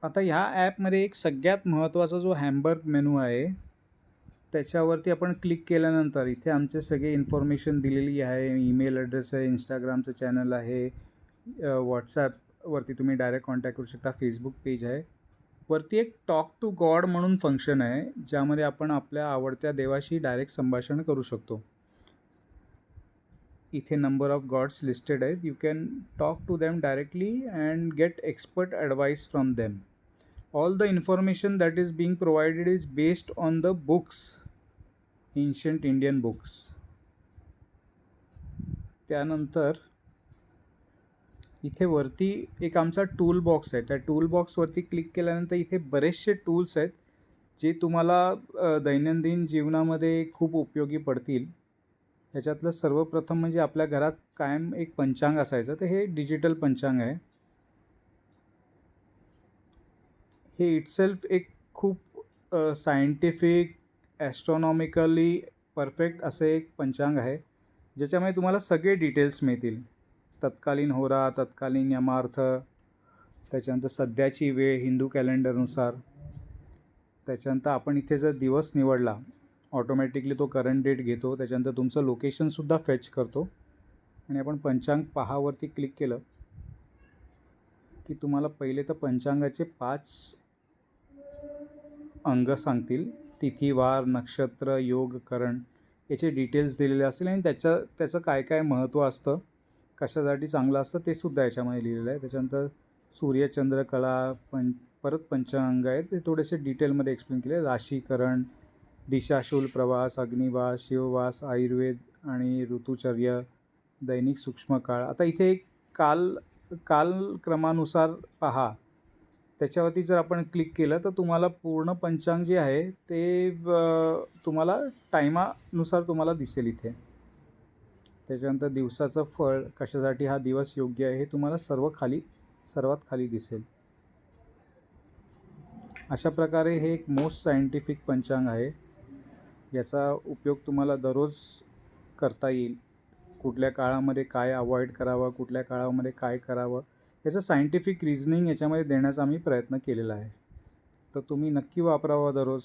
आता ह्या ॲपमध्ये एक सगळ्यात महत्त्वाचा जो हॅम्बर्ग मेनू आहे, त्याच्यावरती आपण क्लिक केल्यानंतर इथे आमचे सगळे इन्फॉर्मेशन दिलेली आहे. ईमेल ॲड्रेस आहे, Instagramचं चॅनल आहे, WhatsAppवरती तुम्ही डायरेक्ट कॉन्टॅक्ट करू शकता, Facebook पेज आहे. वरती एक टॉक टू गॉड म्हणून फंक्शन आहे, ज्यामध्ये आपण आपल्या आवडत्या देवाशी डायरेक्ट संभाषण करू शकतो. इथे नंबर ऑफ गॉड्स लिस्टेड आहेत. You can talk to them directly and get expert advice from them. All the information that is being provided is based on the books, ancient Indian books. त्यानंतर इथे वरती एक आमचा tool box आहे. त्या tool बॉक्सवरती click केल्यानंतर इथे बरेचसे टूल्स आहेत, जे तुम्हाला दैनंदिन जीवनामध्ये खूप उपयोगी पडतील. ह्याच्यातलं सर्वप्रथम म्हणजे आपल्या घरात कायम एक पंचांग असायचं, तर हे डिजिटल पंचांग आहे. हे इटसेल्फ एक खूप सायंटिफिक, ॲस्ट्रॉनॉमिकली परफेक्ट असे एक पंचांग आहे, ज्याच्यामध्ये तुम्हाला सगळे डिटेल्स मिळतील. तत्कालीन होरा, तत्कालीन यमार्थ, त्याच्यानंतर सध्याची वेळ हिंदू कॅलेंडरनुसार. त्याच्यानंतर आपण इथे जर दिवस निवडला, ऑटोमॅटिकली तो करंट डेट घेतो. त्याच्यानंतर तुमचं लोकेशनसुद्धा फेच करतो आणि आपण पंचांग पहावरती क्लिक केलं की तुम्हाला पहिले तर पंचांगाचे 5 अंग सांगतील. तिथी, वार, नक्षत्र, योग, करण याचे डिटेल्स दिलेले असतील आणि त्याचं काय काय महत्त्व असतं, कशासाठी चांगलं असतं ते सुद्धा याच्यामध्ये लिहिलेलं आहे. त्याच्यानंतर सूर्यचंद्र कला परत पंचांग आहेत, ते थोडेसे डिटेलमध्ये एक्सप्लेन केले. राशीकरण, दिशाशूल, प्रवास, अग्निवास, शिववास, आयुर्वेद आणि ऋतुचर्या, दैनिक सूक्ष्मकाळ. आता इथे एक कालक्रमानुसार पहा, त्याच्यावरती जर आपण क्लिक केलं तर तुम्हाला पूर्ण पंचांग जे आहे ते तुम्हाला टायमानुसार तुम्हाला दिसेल इथे. त्याच्यानंतर दिवसाचं फळ, कशासाठी हा दिवस योग्य आहे, हे तुम्हाला सर्वात खाली दिसेल. अशा प्रकारे हे एक मोस्ट सायंटिफिक पंचांग आहे. याचा उपयोग तुम्हाला दररोज करता येईल. कुठल्या काळामध्ये काय अवॉइड करावं, कुठल्या काळामध्ये काय करावं, याचं सायंटिफिक रिझनिंग याच्यामध्ये देण्याचा आम्ही प्रयत्न केलेला आहे. तर तुम्ही नक्की वापरावा दररोज.